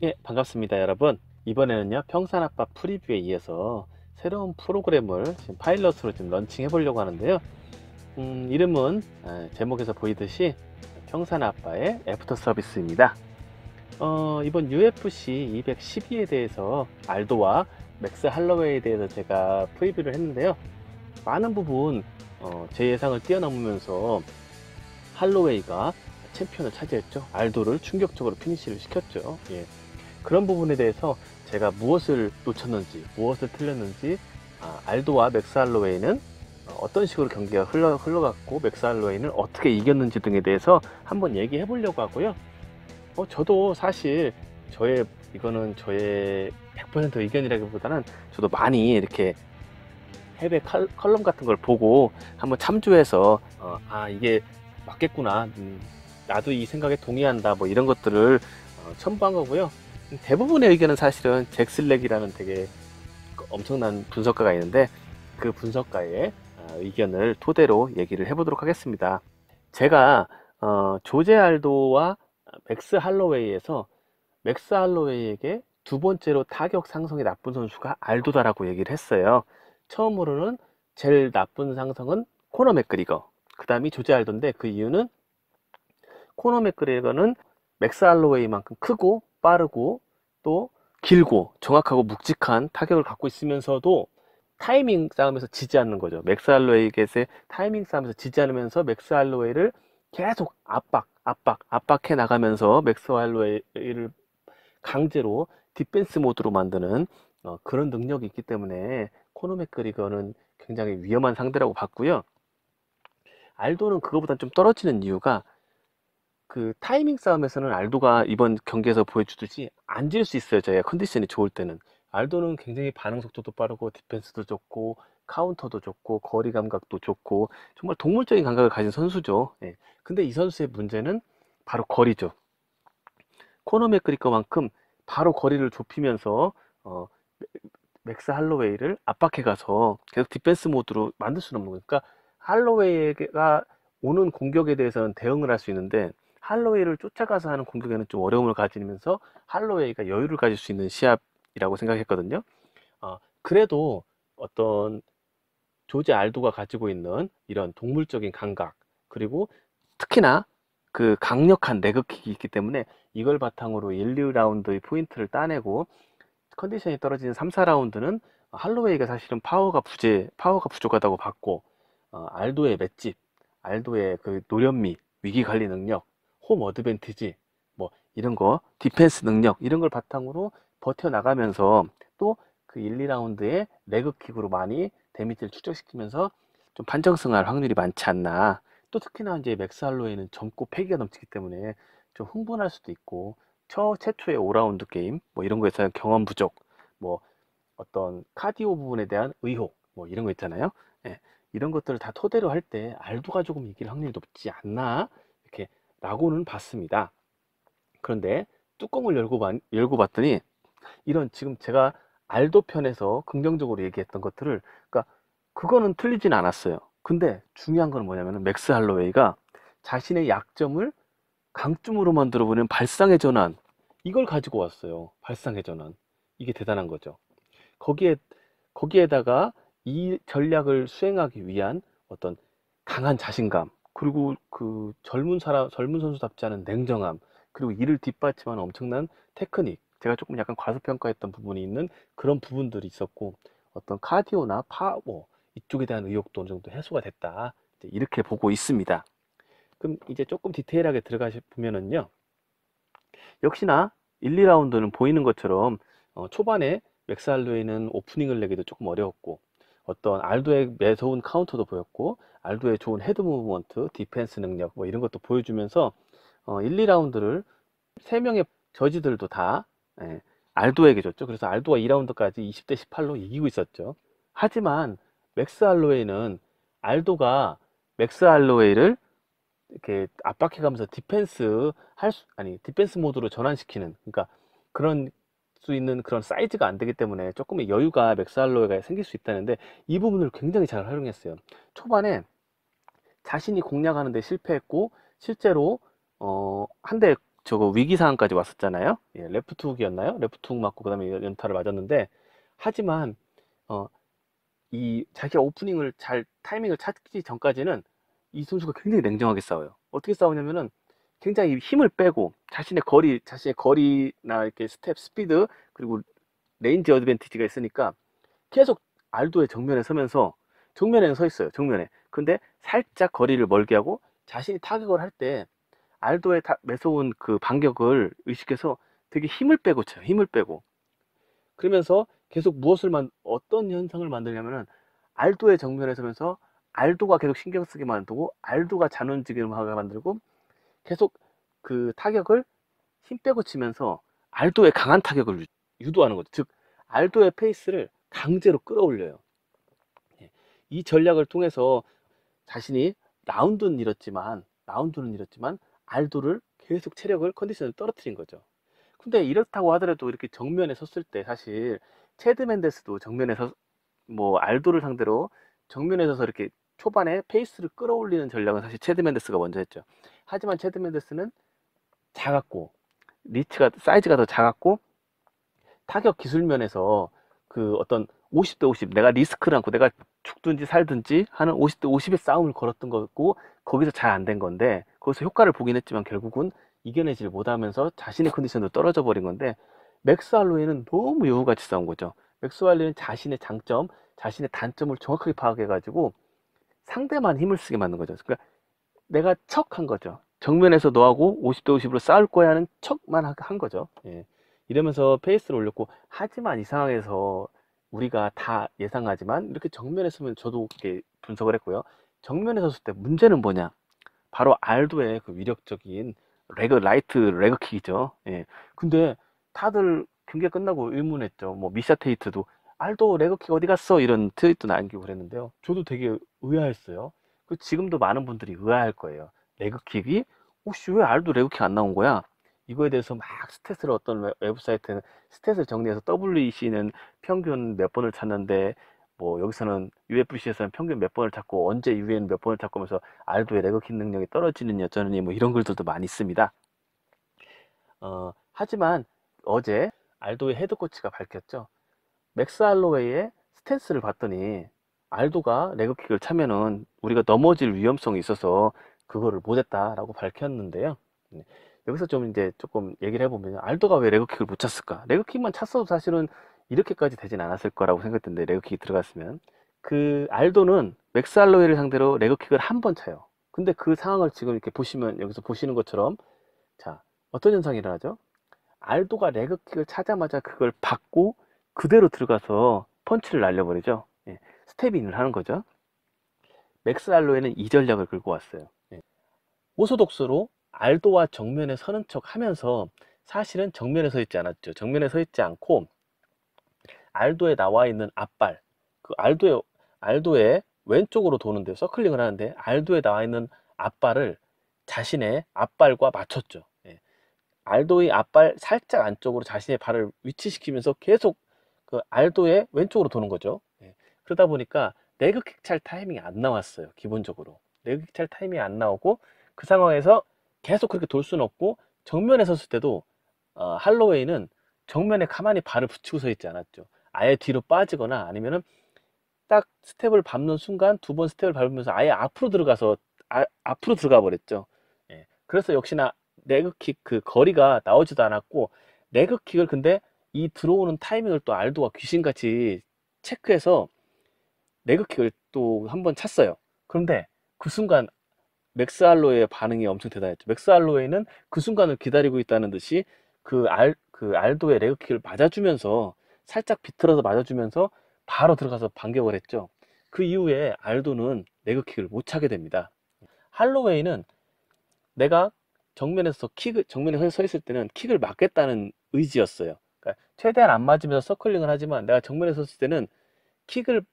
예, 반갑습니다, 여러분. 이번에는요, 평산아빠 프리뷰에 이어서 새로운 프로그램을 지금 파일럿으로 좀 런칭해 보려고 하는데요. 이름은 제목에서 보이듯이 평산아빠의 애프터 서비스입니다. 이번 UFC 212에 대해서 알도와 맥스 할로웨이에 대해서 제가 프리뷰를 했는데요. 많은 부분 제 예상을 뛰어넘으면서 할로웨이가 챔피언을 차지했죠. 알도를 충격적으로 피니시를 시켰죠. 예. 그런 부분에 대해서 제가 무엇을 놓쳤는지, 무엇을 틀렸는지, 알도와 맥스 할로웨이는 어떤 식으로 경기가 흘러갔고, 맥스 할로웨이는 어떻게 이겼는지 등에 대해서 한번 얘기해 보려고 하고요. 저도 사실 이거는 저의 100% 의견이라기보다는 저도 많이 이렇게 해외 컬럼 같은 걸 보고 한번 참조해서, 이게 맞겠구나. 나도 이 생각에 동의한다. 뭐 이런 것들을 첨부한 거고요. 대부분의 의견은 사실은 잭 슬랙이라는 되게 엄청난 분석가가 있는데 그 분석가의 의견을 토대로 얘기를 해보도록 하겠습니다. 제가 조제 알도와 맥스 할로웨이에서 맥스 할로웨이에게 두 번째로 타격 상성이 나쁜 선수가 알도다라고 얘기를 했어요. 처음으로는 제일 나쁜 상성은 코너 맥그리거, 그 다음이 조제 알도인데 그 이유는 코너 맥그리거는 맥스 할로웨이만큼 크고 빠르고 또 길고 정확하고 묵직한 타격을 갖고 있으면서도 타이밍 싸움에서 지지 않는 거죠. 맥스 할로웨이의 타이밍 싸움에서 지지 않으면서 맥스 할로웨이를 계속 압박해 나가면서 맥스 할로웨이를 강제로 디펜스 모드로 만드는 그런 능력이 있기 때문에 코너 맥그리거는 굉장히 위험한 상대라고 봤고요. 알도는 그거보단 좀 떨어지는 이유가 그 타이밍 싸움에서는 알도가 이번 경기에서 보여주듯이 안 질 수 있어요. 저희가 컨디션이 좋을 때는. 알도는 굉장히 반응 속도도 빠르고 디펜스도 좋고 카운터도 좋고 거리 감각도 좋고 정말 동물적인 감각을 가진 선수죠. 예. 근데 이 선수의 문제는 바로 거리죠. 코너 맥그리거만큼 바로 거리를 좁히면서 어, 맥스 할로웨이를 압박해 가서 계속 디펜스 모드로 만들 수는 없는 거예요. 그러니까 할로웨이가 오는 공격에 대해서는 대응을 할 수 있는데 할로웨이를 쫓아가서 하는 공격에는 좀 어려움을 가지면서 할로웨이가 여유를 가질 수 있는 시합이라고 생각했거든요. 그래도 어떤 조지 알도가 가지고 있는 이런 동물적인 감각, 그리고 특히나 그 강력한 레그킥이 있기 때문에 이걸 바탕으로 1, 2라운드의 포인트를 따내고 컨디션이 떨어지는 3, 4라운드는 할로웨이가 사실은 파워가 부족하다고 봤고, 알도의 맷집, 알도의 그 노련미, 위기 관리 능력, 홈 어드밴티지, 뭐 이런 거, 디펜스 능력 이런 걸 바탕으로 버텨나가면서 또 그 1, 2라운드에 레그킥으로 많이 데미지를 축적시키면서 좀 판정승할 확률이 많지 않나. 또 특히나 이제 맥스 할로웨이는 젊고 패기가 넘치기 때문에 좀 흥분할 수도 있고 최초의 5라운드 게임 뭐 이런 거에서 경험 부족, 뭐 어떤 카디오 부분에 대한 의혹 뭐 이런 거 있잖아요. 예, 이런 것들을 다 토대로 할 때 알도가 조금 이길 확률이 높지 않나 이렇게 라고는 봤습니다. 그런데 뚜껑을 열고 봤더니 이런 지금 제가 알도 편에서 긍정적으로 얘기했던 것들을, 그러니까 그거는 틀리진 않았어요. 근데 중요한 건 뭐냐면 맥스 할로웨이가 자신의 약점을 강점으로 만들어보는 발상의 전환, 이걸 가지고 왔어요. 발상의 전환. 이게 대단한 거죠. 거기에 거기에다가 이 전략을 수행하기 위한 어떤 강한 자신감, 그리고 그 젊은 선수답지 않은 냉정함, 그리고 이를 뒷받침하는 엄청난 테크닉. 제가 조금 약간 과소평가했던 부분이 있는 그런 부분들이 있었고, 어떤 카디오나 파워 이쪽에 대한 의혹도 어느 정도 해소가 됐다. 이렇게 보고 있습니다. 그럼 이제 조금 디테일하게 들어가 보면은요. 역시나 1, 2라운드는 보이는 것처럼 초반에 맥스 할로웨이는 오프닝을 내기도 조금 어려웠고, 어떤 알도의 매서운 카운터도 보였고, 알도의 좋은 헤드 무브먼트, 디펜스 능력 뭐 이런 것도 보여주면서 1, 2라운드를 3명의 저지들도 다 예, 알도에게 줬죠. 그래서 알도가 2라운드까지 20대 18로 이기고 있었죠. 하지만 맥스 할로웨이는 알도가 맥스 할로웨이를 이렇게 압박해가면서 디펜스 모드로 전환시키는, 그러니까 그런 수 있는 그런 사이즈가 안 되기 때문에 조금의 여유가 맥스 할로웨이가 생길 수 있다는데 이 부분을 굉장히 잘 활용했어요. 초반에 자신이 공략하는데 실패했고 실제로 한 대 저거 위기 상황까지 왔었잖아요. 예, 레프트 훅이었나요? 레프트 훅 맞고 그다음에 연타를 맞았는데, 하지만 어, 이 자기가 오프닝을 잘 타이밍을 찾기 전까지는 이 선수가 굉장히 냉정하게 싸워요. 어떻게 싸우냐면은 굉장히 힘을 빼고 자신의 거리나 이렇게 스텝 스피드 그리고 레인지 어드밴티지가 있으니까 계속 알도의 정면에 서면서, 정면에는 서 있어요. 정면에. 근데 살짝 거리를 멀게 하고 자신이 타격을 할 때 알도의 매서운 그 반격을 의식해서 되게 힘을 빼고 쳐요. 힘을 빼고. 그러면서 계속 어떤 현상을 만들냐면은 알도의 정면에 서면서 알도가 계속 신경 쓰게 만들고 알도가 자존심하게 만들고 계속 그 타격을 힘 빼고 치면서 알도의 강한 타격을 유도하는 거죠. 즉 알도의 페이스를 강제로 끌어올려요. 예. 이 전략을 통해서 자신이 라운드는 잃었지만 알도를 계속 체력을 컨디션을 떨어뜨린 거죠. 근데 이렇다고 하더라도 이렇게 정면에 섰을 때 사실 체드 맨데스도 정면에 서 뭐 알도를 상대로 정면에 서서 이렇게 초반에 페이스를 끌어올리는 전략은 사실 체드 맨데스가 먼저 했죠. 하지만 체드 맨데스는 작았고 리치가 사이즈가 더 작았고 타격 기술 면에서 그 어떤 50대 50 내가 리스크를 안고 내가 죽든지 살든지 하는 50대 50의 싸움을 걸었던 거고 거기서 잘 안 된 건데 거기서 효과를 보긴 했지만 결국은 이겨내지를 못하면서 자신의 컨디션도 떨어져 버린 건데 맥스 할로웨이는 너무 여우같이 싸운 거죠. 맥스 할로웨이는 자신의 장점, 자신의 단점을 정확하게 파악해가지고 상대만 힘을 쓰게 만든 거죠. 그러니까 내가 척한 거죠. 정면에서 너하고 50대 50으로 싸울 거야 하는 척만 한 거죠. 예. 이러면서 페이스를 올렸고, 하지만 이 상황에서 우리가 다 예상하지만 이렇게 정면에 서면 저도 이렇게 분석을 했고요. 정면에 섰을 때 문제는 뭐냐? 바로 알도의 그 위력적인 라이트 레그킥이죠. 예. 근데 다들 경기가 끝나고 의문했죠. 뭐 미샤 테이트도 알도 레그킥 어디 갔어? 이런 트윗도 남기고 그랬는데요. 저도 되게 의아했어요. 그 지금도 많은 분들이 의아할 거예요. 레그킥이 혹시 왜 알도 레그킥 안 나온 거야? 이거에 대해서 막 스탯을 어떤 외부 사이트는 스탯을 정리해서 WEC는 평균 몇 번을 찾는데 뭐 여기서는 UFC에서는 평균 몇 번을 찾고 언제 UN 몇 번을 찾고 하면서 알도의 레그킥 능력이 떨어지느니 어쩌느니 뭐 이런 글들도 많이 있습니다. 하지만 어제 알도의 헤드 코치가 밝혔죠. 맥스 할로웨이의 스탠스를 봤더니 알도가 레그킥을 차면은 우리가 넘어질 위험성이 있어서 그거를 못했다라고 밝혔는데요. 네. 여기서 좀 이제 조금 얘기를 해보면 알도가 왜 레그킥을 못 찼을까? 레그킥만 찼어도 사실은 이렇게까지 되진 않았을 거라고 생각했는데 레그킥이 들어갔으면 그 알도는 맥스 할로웨이를 상대로 레그킥을 한 번 차요. 근데 그 상황을 지금 이렇게 보시면 여기서 보시는 것처럼 자 어떤 현상이 일어나죠? 알도가 레그킥을 차자마자 그걸 받고 그대로 들어가서 펀치를 날려버리죠. 예, 스텝인을 하는 거죠. 맥스 할로웨이는 이 전략을 긁고 왔어요. 예. 오소독스로 알도와 정면에 서는 척 하면서 사실은 정면에 서 있지 않았죠. 정면에 서 있지 않고 알도에 나와 있는 앞발, 그 알도의 왼쪽으로 도는데 서클링을 하는데 알도에 나와 있는 앞발을 자신의 앞발과 맞췄죠. 예. 알도의 앞발 살짝 안쪽으로 자신의 발을 위치시키면서 계속 그 알도의 왼쪽으로 도는 거죠. 예. 그러다 보니까 레그킥 찰 타이밍이 안 나왔어요. 기본적으로 레그킥 찰 타이밍이 안 나오고 그 상황에서 계속 그렇게 돌 수는 없고 정면에 섰을 때도 할로웨이는 정면에 가만히 발을 붙이고 서 있지 않았죠. 아예 뒤로 빠지거나 아니면은 딱 스텝을 밟는 순간 두 번 스텝을 밟으면서 아예 앞으로 들어가서 앞으로 들어가 버렸죠. 예. 그래서 역시나 레그킥 그 거리가 나오지도 않았고 레그킥을 근데 이 들어오는 타이밍을 또 알도가 귀신같이 체크해서 레그킥을 또 한 번 찼어요. 그런데 그 순간 맥스 할로웨이의 반응이 엄청 대단했죠. 맥스 할로웨이는 그 순간을 기다리고 있다는 듯이 그 알도의 레그킥을 맞아주면서 살짝 비틀어서 맞아주면서 바로 들어가서 반격을 했죠. 그 이후에 알도는 레그킥을 못 차게 됩니다. 할로웨이는 내가 정면에 서 있을 때는 킥을 맞겠다는 의지였어요. 그러니까 최대한 안 맞으면서 서클링을 하지만 내가 정면에 섰을 때는 킥을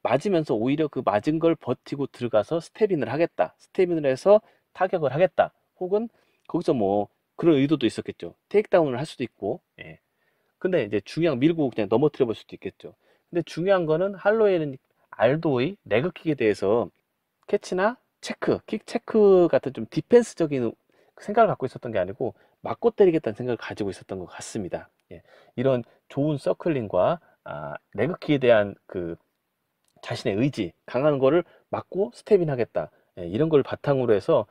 맞으면서 오히려 그 맞은 걸 버티고 들어가서 스텝인을 하겠다. 스텝인을 해서 타격을 하겠다. 혹은 거기서 뭐 그런 의도도 있었겠죠. 테이크다운을 할 수도 있고. 예. 근데 이제 중요한 밀고 그냥 넘어뜨려 볼 수도 있겠죠. 근데 중요한 거는 할로웨이는 알도의 레그킥에 대해서 캐치나 체크, 킥 체크 같은 좀 디펜스적인 생각을 갖고 있었던 게 아니고 맞고 때리겠다는 생각을 가지고 있었던 것 같습니다. 예, 이런 좋은 서클링과 레그킥에 대한 그 자신의 의지, 강한 거를 맞고 스텝인 하겠다. 예, 이런 걸 바탕으로 해서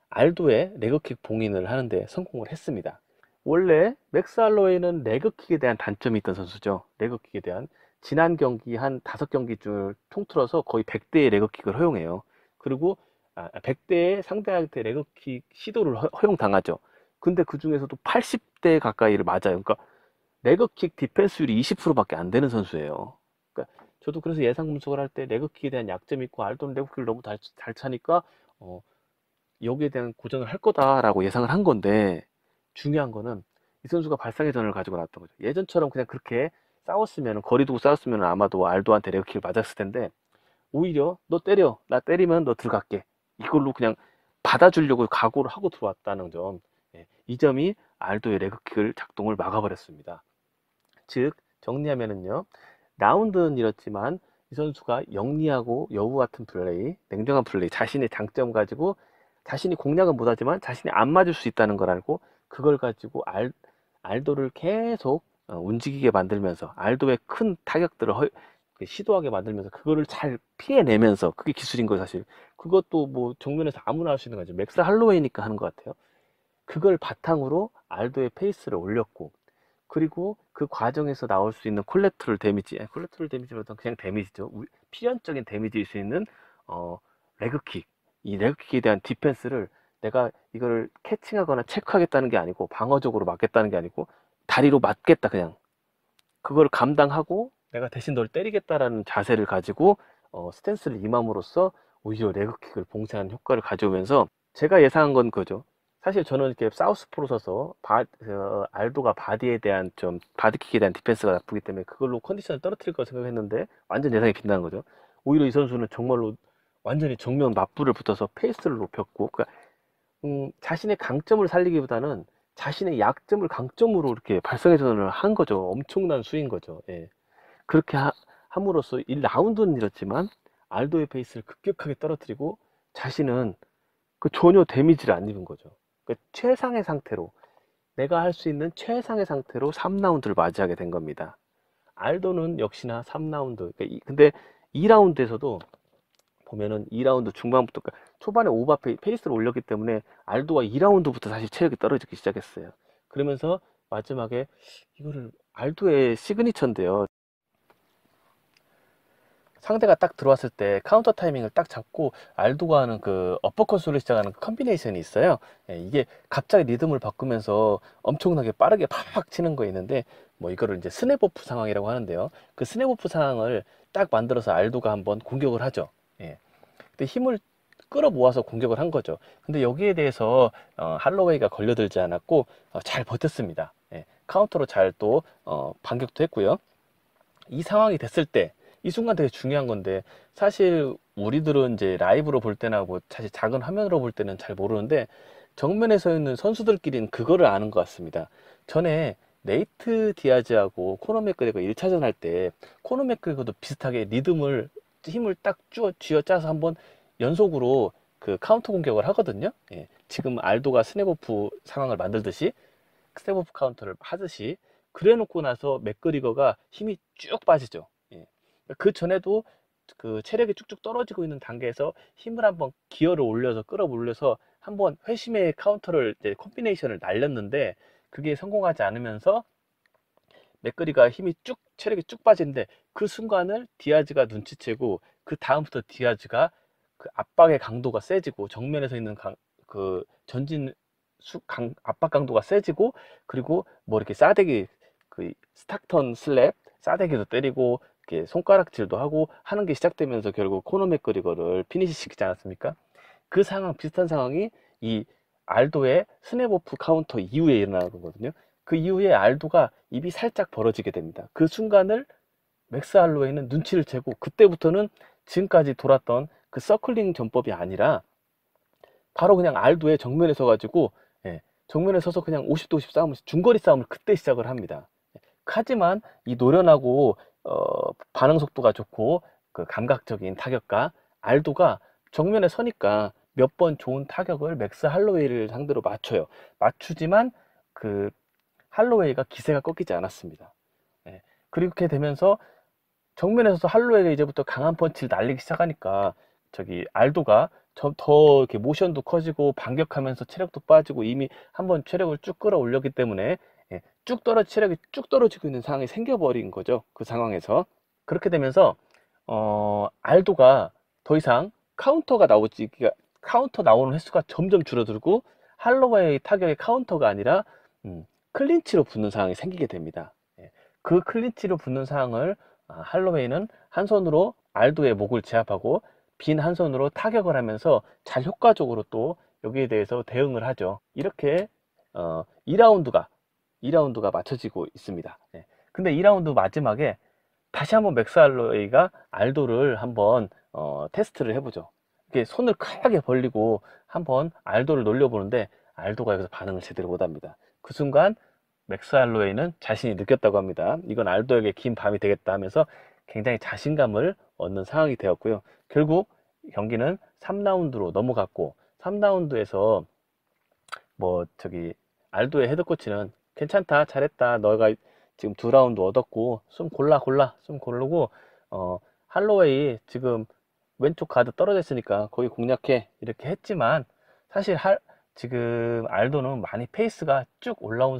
알도의 레그킥 봉인을 하는데 성공을 했습니다. 원래 맥스 할로웨이는 레그킥에 대한 단점이 있던 선수죠. 레그킥에 대한 지난 경기 한 5경기를 통틀어서 거의 100대의 레그킥을 허용해요. 그리고 100대의 상대한테 레그킥 시도를 허용당하죠. 근데 그 중에서도 80대 가까이를 맞아요. 그러니까 레그킥 디펜스율이 20%밖에 안 되는 선수예요. 그러니까 저도 그래서 예상 분석을 할 때 레그킥에 대한 약점이 있고 알도는 레그킥을 너무 잘 차니까 여기에 대한 고전을 할 거다라고 예상을 한 건데, 중요한 거는 이 선수가 발상의 전을 가지고 나왔던 거죠. 예전처럼 그냥 그렇게 싸웠으면, 거리 두고 싸웠으면 아마도 알도한테 레그킥을 맞았을 텐데, 오히려 너 때려, 나 때리면 너 들어갈게, 이걸로 그냥 받아주려고 각오를 하고 들어왔다는 점, 이 점이 알도의 레그킥을 작동을 막아버렸습니다. 즉 정리하면은요, 라운드는 이렇지만 이 선수가 영리하고 여우 같은 플레이, 냉정한 플레이, 자신의 장점 가지고 자신이 공략은 못하지만 자신이 안 맞을 수 있다는 걸 알고 그걸 가지고 알도를 계속 움직이게 만들면서 알도의 큰 타격들을 시도하게 만들면서 그거를 잘 피해내면서, 그게 기술인 거예요 사실. 그것도 뭐 정면에서 아무나 할 수 있는 거죠. 맥스 할로웨이니까 하는 것 같아요. 그걸 바탕으로 알도의 페이스를 올렸고, 그리고 그 과정에서 나올 수 있는 콜레트럴 데미지보다 그냥 데미지죠. 필연적인 데미지일 수 있는 레그킥. 이 레그킥에 대한 디펜스를 내가 이걸 캐칭하거나 체크하겠다는 게 아니고, 방어적으로 맞겠다는 게 아니고, 다리로 맞겠다, 그냥 그걸 감당하고 내가 대신 널 때리겠다라는 자세를 가지고 스탠스를 임함으로써 오히려 레그킥을 봉쇄하는 효과를 가져오면서, 제가 예상한 건 그죠. 사실 저는 이렇게 사우스포로 서서 알도가 바디킥에 대한 디펜스가 나쁘기 때문에 그걸로 컨디션을 떨어뜨릴 거라 생각했는데, 완전 예상이 빗나간 거죠. 오히려 이 선수는 정말로 완전히 정면 맞불을 붙어서 페이스를 높였고, 그러니까 자신의 강점을 살리기보다는 자신의 약점을 강점으로 이렇게 발성의 전환을 한 거죠. 엄청난 수인 거죠. 예. 그렇게 함으로써 1라운드는 이렇지만 알도의 페이스를 급격하게 떨어뜨리고 자신은 그 전혀 데미지를 안 입은 거죠. 그러니까 최상의 상태로, 내가 할 수 있는 최상의 상태로 3라운드를 맞이하게 된 겁니다. 알도는 역시나 3라운드. 그러니까 근데 2라운드에서도 보면은 2라운드 중반부터, 그러니까 초반에 오버 페이스를 올렸기 때문에 알도가 2라운드부터 다시 체력이 떨어지기 시작했어요. 그러면서 마지막에 이거를, 알도의 시그니처인데요. 상대가 딱 들어왔을 때 카운터 타이밍을 딱 잡고 알도가 하는 그 어퍼컷으로 시작하는 그 컨비네이션이 있어요. 예, 이게 갑자기 리듬을 바꾸면서 엄청나게 빠르게 팍팍 치는 거 있는데, 뭐 이거를 이제 스냅오프 상황이라고 하는데요. 그 스냅오프 상황을 딱 만들어서 알도가 한번 공격을 하죠. 예. 근데 힘을 끌어모아서 공격을 한 거죠. 근데 여기에 대해서 할로웨이가 걸려들지 않았고 잘 버텼습니다. 예. 카운터로 잘 또 반격도 했고요. 이 상황이 됐을 때, 이 순간 되게 중요한 건데, 사실 우리들은 이제 라이브로 볼 때나 뭐 사실 작은 화면으로 볼 때는 잘 모르는데, 정면에 서 있는 선수들끼리는 그거를 아는 것 같습니다. 전에 네이트 디아즈하고 코너 맥그레거 1차전 할 때 코너 맥그레거도 비슷하게 힘을 딱 쥐어짜서 한번 연속으로 그 카운터 공격을 하거든요. 예. 지금 알도가 스냅오프 상황을 만들듯이 스텝오프 카운터를 하듯이 그래 놓고 나서 맥그리거가 힘이 쭉 빠지죠. 예. 그 전에도 그 체력이 쭉쭉 떨어지고 있는 단계에서 힘을 한번 기어를 올려서 끌어올려서 한번 회심의 카운터를, 이제 콤비네이션을 날렸는데, 그게 성공하지 않으면서 맥거리가 체력이 쭉 빠지는데, 그 순간을 디아즈가 눈치채고 그 다음부터 디아즈가 그 압박의 강도가 세지고, 정면에 서 있는 그 전진 압박 강도가 세지고, 그리고 뭐 이렇게 싸대기, 그 스탁턴 슬랩 싸대기도 때리고 이렇게 손가락질도 하고 하는 게 시작되면서 결국 코너 맥그리거를 피니시 시키지 않았습니까? 그 상황, 비슷한 상황이 이 알도의 스냅오프 카운터 이후에 일어나는 거거든요. 그 이후에 알도가 입이 살짝 벌어지게 됩니다. 그 순간을 맥스 할로웨이는 눈치를 채고, 그때부터는 지금까지 돌았던 그 서클링 전법이 아니라 바로 그냥 알도의 정면에 서가지고, 예, 정면에 서서 그냥 50대 50 싸움을, 중거리 싸움을 그때 시작을 합니다. 하지만 이 노련하고 반응 속도가 좋고 그 감각적인 타격가 알도가 정면에 서니까 몇 번 좋은 타격을 맥스 할로웨이를 상대로 맞추지만 그 할로웨이가 기세가 꺾이지 않았습니다. 예. 그렇게 되면서 정면에서도 할로웨이가 이제부터 강한 펀치를 날리기 시작하니까 저기 알도가 더 이렇게 모션도 커지고 반격하면서 체력도 빠지고 이미 한번 체력을 쭉 끌어올렸기 때문에 예, 체력이 쭉 떨어지고 있는 상황이 생겨버린 거죠. 그 상황에서 그렇게 되면서 알도가 더 이상 카운터 나오는 횟수가 점점 줄어들고 할로웨이 타격의 카운터가 아니라 클린치로 붙는 상황이 생기게 됩니다. 예, 그 클린치로 붙는 상황을 할로웨이는 한 손으로 알도의 목을 제압하고 빈 한 손으로 타격을 하면서 잘 효과적으로 또 여기에 대해서 대응을 하죠. 이렇게 2라운드가 맞춰지고 있습니다. 예. 근데 2라운드 마지막에 다시 한번 맥스 할로웨이가 알도를 한번 테스트를 해보죠. 이렇게 손을 크게 벌리고 한번 알도를 놀려보는데 알도가 여기서 반응을 제대로 못합니다. 그 순간 맥스 할로웨이는 자신이 느꼈다고 합니다. 이건 알도에게 긴 밤이 되겠다 하면서 굉장히 자신감을 얻는 상황이 되었고요. 결국 경기는 3라운드로 넘어갔고 3라운드에서 알도의 헤드코치는 괜찮다, 잘했다, 너가 지금 2라운드 얻었고 숨 고르고 할로웨이 지금 왼쪽 가드 떨어져 있으니까 거기 공략해 이렇게 했지만 사실 지금 알도는 많이 페이스가 쭉 올라온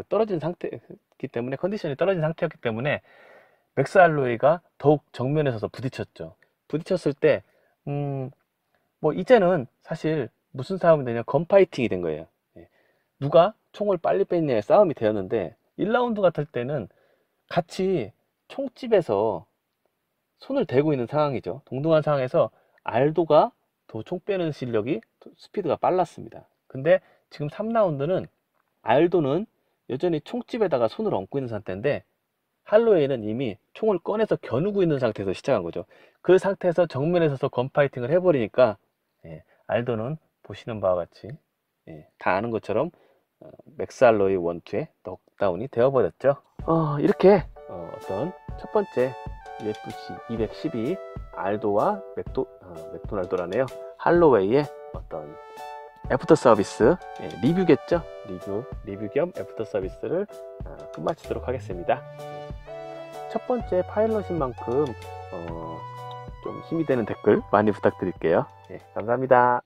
떨어진 상태이기 때문에 컨디션이 떨어진 상태였기 때문에 맥스 할로웨이가 더욱 정면에 서서 부딪혔죠. 부딪혔을 때 이제는 사실 무슨 싸움이 되냐, 건파이팅이 된 거예요. 누가 총을 빨리 뺐냐의 싸움이 되었는데 1라운드 같을 때는 같이 총집에서 손을 대고 있는 상황이죠. 동등한 상황에서 알도가 더 총 빼는 실력이 스피드가 빨랐습니다. 근데 지금 3라운드는 알도는 여전히 총집에다가 손을 얹고 있는 상태인데 할로웨이는 이미 총을 꺼내서 겨누고 있는 상태에서 시작한 거죠. 그 상태에서 정면에 서서 건파이팅을 해버리니까 알도는 보시는 바와 같이 다 아는 것처럼 맥스 할로웨이 원투의 넉다운이 되어버렸죠. 이렇게 어떤 첫 번째 UFC 212 알도와 맥도날도라네요. 할로웨이의 어떤 애프터 서비스 리뷰겠죠. 리뷰 겸 애프터 서비스를 끝마치도록 하겠습니다. 첫 번째 파일럿인 만큼 좀 힘이 되는 댓글 많이 부탁드릴게요. 감사합니다.